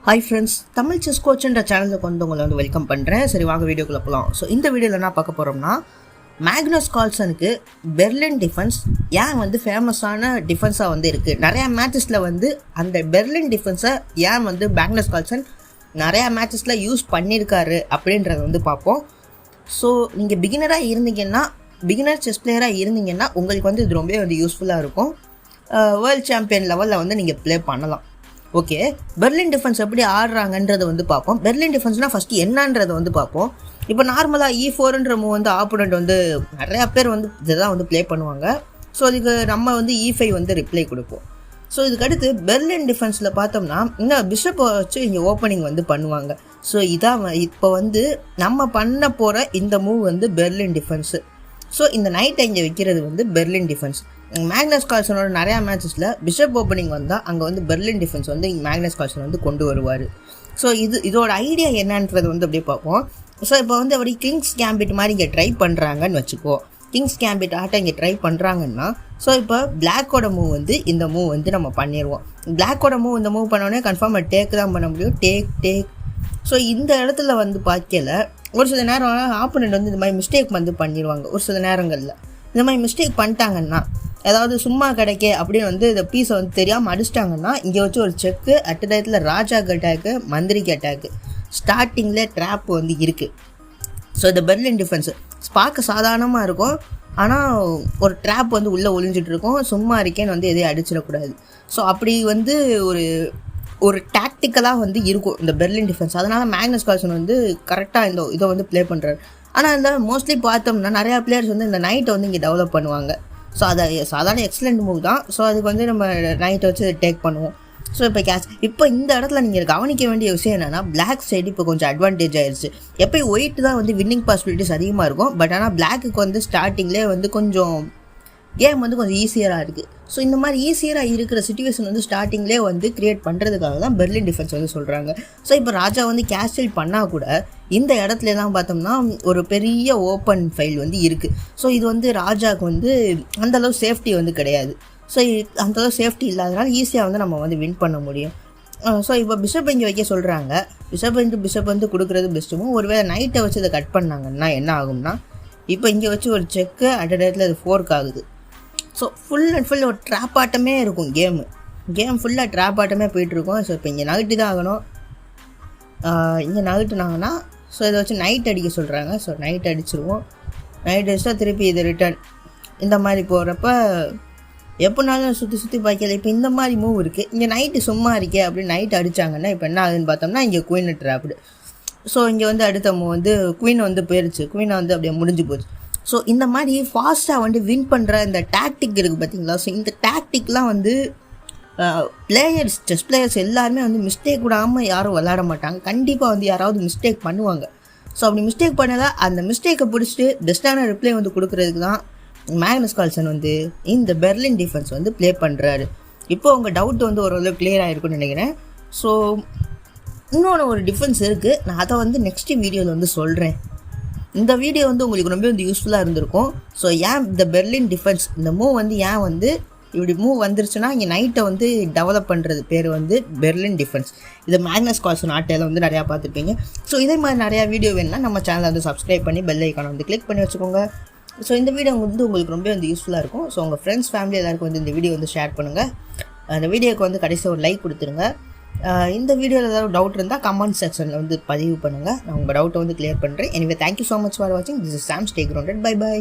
Hi friends, Tamil chess கோச்ன்ற சேனலுக்கு உங்களை welcome பண்ணுறேன். சரி, வாங்க வீடியோக்குள்ளே போகலாம். ஸோ இந்த வீடியோவில் என்ன பார்க்க போகிறோம்னா, மேக்னஸ் கார்ல்சனுக்கு பெர்லின் டிஃபென்ஸ் ஏன் ஃபேமஸான டிஃபென்ஸாக இருக்குது. நிறையா மேட்சஸில் அந்த பெர்லின் டிஃபென்ஸை ஏன் மேக்னஸ் கார்ல்சன் நிறையா மேட்சஸில் யூஸ் பண்ணியிருக்காரு அப்படின்றத பார்ப்போம். ஸோ நீங்கள் பிகினர் செஸ் பிளேயராக இருந்தீங்கன்னா உங்களுக்கு இது ரொம்ப யூஸ்ஃபுல்லாக இருக்கும். வேர்ல்டு சாம்பியன் லெவலில் நீங்கள் ப்ளே பண்ணலாம். ஓகே, பெர்லின் டிஃபென்ஸ் எப்படி ஆடுறாங்கன்றதை பார்ப்போம். பெர்லின் டிஃபென்ஸ்னால் ஃபஸ்ட்டு என்னன்றதை பார்ப்போம். இப்போ நார்மலாக E4ன்ற மூவ் ஆப்போனண்ட் நிறையா பேர் இதை ப்ளே பண்ணுவாங்க. ஸோ அதுக்கு நம்ம E5 ரிப்ளை கொடுப்போம். ஸோ இதுக்கடுத்து பெர்லின் டிஃபென்ஸில் பார்த்தோம்னா இந்த பிஷப்பை வச்சு இங்கே ஓப்பனிங் பண்ணுவாங்க. ஸோ இதான் இப்போ நம்ம பண்ண போகிற இந்த மூவ் பெர்லின் டிஃபென்ஸு. ஸோ இந்த நைட்டை இங்கே வைக்கிறது பெர்லின் டிஃபென்ஸ். மேக்னஸ் கார்ல்சனோட நிறையா மேட்சஸில் பிஷப் ஓப்பனிங் வந்தால் அங்கே பெர்லின் டிஃபென்ஸ் மேக்னஸ் கார்ல்சன் கொண்டு வருவார். ஸோ இதோட ஐடியா என்னன்றது அப்படியே பார்ப்போம். ஸோ இப்போ அவர் கிங்ஸ் கேம்பிட் மாதிரி இங்கே ட்ரை பண்ணுறாங்கன்னு வச்சுக்கோ. கிங்ஸ் கேம்பிட் ஆட்டை இங்கே ட்ரை பண்ணுறாங்கன்னா, ஸோ இப்போ பிளாக்கோட மூவ் இந்த மூவ் நம்ம பண்ணிடுவோம். பிளாக்கோட மூவ் இந்த மூவ் பண்ணோடனே கன்ஃபார்ம் டேக் தான் பண்ண முடியும். டேக். ஸோ இந்த இடத்துல பார்க்கல ஒரு சில நேரம் ஆப்போனண்ட் இந்த மாதிரி மிஸ்டேக் பண்ணிடுவாங்க. ஒரு சில நேரங்களில் இந்த மாதிரி மிஸ்டேக் பண்ணிட்டாங்கன்னா, அதாவது சும்மா கிடைக்க அப்படின்னு இந்த பீஸை தெரியாமல் அடிச்சிட்டாங்கன்னா, இங்கே வச்சு ஒரு செக்கு அட் டயத்தில் ராஜாக்கு அட்டாக்கு, மந்திரிக்கு அட்டாக்கு, ஸ்டார்டிங்கில் ட்ராப் இருக்குது. ஸோ இந்த பெர்லின் டிஃபென்ஸு பார்க்க சாதாரணமாக இருக்கும், ஆனால் ஒரு ட்ராப் உள்ளே ஒளிஞ்சிட்ருக்கும். சும்மா இருக்கேன்னு எதையும் அடிச்சிடக்கூடாது. ஸோ அப்படி ஒரு டாக்டிக்கலாக இருக்கும் இந்த பெர்லின் டிஃபென்ஸ். அதனால் மேக்னஸ் கார்ல்சன் கரெக்டாக இதை ப்ளே பண்ணுறாரு. ஆனால் இந்த மோஸ்ட்லி பார்த்தோம்னா நிறையா பிளேயர்ஸ் இந்த நைட்டை இங்கே டெவலப் பண்ணுவாங்க. ஸோ அதை சாதாரண எக்ஸலண்ட் மூவ் தான். ஸோ அதுக்கு நம்ம நைட்டை வச்சு டேக் பண்ணுவோம். ஸோ இப்போ இந்த இடத்துல நீங்கள் கவனிக்க வேண்டிய விஷயம் என்னென்னா, பிளாக் சைடு இப்போ கொஞ்சம் அட்வான்டேஜ் ஆயிடுச்சு. எப்போயும் ஒயிட் தான் வின்னிங் பாசிபிலிட்டிஸ் அதிகமாக இருக்கும். பட் ஆனால் பிளாக்குக்கு ஸ்டார்டிங்லேயே கொஞ்சம் கேம் கொஞ்சம் ஈஸியராக இருக்குது. ஸோ இந்த மாதிரி ஈஸியராக இருக்கிற சிச்சுவேஷன் ஸ்டார்டிங்லேயே க்ரியேட் பண்ணுறதுக்காக தான் பெர்லின் டிஃபென்ஸ் சொல்கிறாங்க. ஸோ இப்போ ராஜா கேஸ்டில் பண்ணால் கூட இந்த இடத்துலலாம் பார்த்தோம்னா ஒரு பெரிய ஓப்பன் ஃபைல் இருக்குது. ஸோ இது ராஜாவுக்கு அந்தளவு சேஃப்டி கிடையாது. ஸோ அந்தளவு சேஃப்டி இல்லாதனால ஈஸியாக நம்ம வின் பண்ண முடியும். ஸோ இப்போ பிஷப் இங்கே வைக்க சொல்கிறாங்க. பிஷப் கொடுக்குறது பெஸ்ட்டுமோ. ஒருவேளை நைட்டை வச்சு இதை கட் பண்ணாங்கன்னா என்ன ஆகும்னா, இப்போ இங்கே வச்சு ஒரு செக்கு அட் டயத்தில் அது ஃபோர்க் ஆகுது. ஸோ ஃபுல் அண்ட் ஃபுல் ஒரு ட்ராப் ஆட்டமே இருக்கும். கேம் ஃபுல்லாக ட்ராப் ஆட்டமே போயிட்டுருக்கோம். ஸோ இப்போ இங்கே நகட்டு தான் ஆகணும். இங்கே நகட்டுனாங்கன்னா ஸோ இதை வச்சு நைட் அடிக்க சொல்கிறாங்க. So night அடிச்சிருவோம். நைட் அடிச்சா திருப்பி இது ரிட்டர்ன் இந்த மாதிரி போகிறப்ப எப்போனாலும் சுற்றி பார்க்கல. இப்போ இந்த மாதிரி மூவ் இருக்குது. இங்கே நைட்டு சும்மா இருக்கே அப்படின்னு நைட் அடித்தாங்கன்னா இப்போ என்ன ஆகுதுன்னு பார்த்தோம்னா, இங்கே குயின் ட்ராப்டு. ஸோ இங்கே அடுத்த மூவ் குயின் போயிடுச்சு. குயினை அப்படியே முடிஞ்சு போச்சு. ஸோ இந்த மாதிரி ஃபாஸ்ட்டாக வின் பண்ணுற இந்த டாக்டிக் இருக்குது பார்த்தீங்களா. ஸோ இந்த டாக்டிக்லாம் செஸ் பிளேயர்ஸ் எல்லாருமே மிஸ்டேக் விடாமல் யாரும் விளையாட மாட்டாங்க. கண்டிப்பாக யாராவது மிஸ்டேக் பண்ணுவாங்க. ஸோ அப்படி மிஸ்டேக் பண்ணதால் அந்த மிஸ்டேக்கை பிடிச்சிட்டு பெஸ்ட்டான ரிப்ளை கொடுக்குறதுக்கு தான் மேக்னஸ் கார்ல்சன் இந்த பெர்லின் டிஃபென்ஸ் ப்ளே பண்ணுறாரு. இப்போ உங்கள் டவுட் ஓரளவு கிளியர் ஆகிருக்குன்னு நினைக்கிறேன். ஸோ இன்னொன்று ஒரு டிஃபென்ஸ் இருக்குது. நான் அதை நெக்ஸ்ட் வீடியோவில் சொல்கிறேன். இந்த வீடியோ உங்களுக்கு ரொம்ப யூஸ்ஃபுல்லாக இருந்திருக்கும். ஸோ ஏன் இந்த பெர்லின் டிஃபென்ஸ் இந்த மூவ் ஏன் இப்படி மூவ் வந்துருச்சுன்னா, இங்கே நைட்டை டெவலப் பண்ணுறது பேர் பெர்லின் டிஃபென்ஸ். இதை மேக்னஸ் கார்ல்சன் ஆட்டையில் நிறையா பார்த்துருப்பீங்க. ஸோ இதே மாதிரி நிறையா வீடியோ வேணுன்னா நம்ம சேனலை சப்ஸ்கிரைப் பண்ணி பெல் ஐக்கானை கிளிக் பண்ணி வச்சுக்கோங்க. ஸோ இந்த வீடியோ உங்களுக்கு ரொம்ப யூஸ்ஃபுல்லாக இருக்கும். ஸோ உங்கள் ஃப்ரெண்ட்ஸ் ஃபேமிலி எல்லாருக்கும் இந்த வீடியோ ஷேர் பண்ணுங்கள். அந்த வீடியோக்கு கடைசியாக ஒரு லைக் கொடுத்துருங்க. இந்த வீடியோவில் ஏதாவது டவுட் இருந்தால் கமெண்ட் செக்ஷனில் பதிவு பண்ணுங்கள். நான் உங்கள் டவுட்டை கிளியர் பண்ணுறேன். Anyway, thank you so much for வாட்சிங். This is Sam. Stay grounded. By.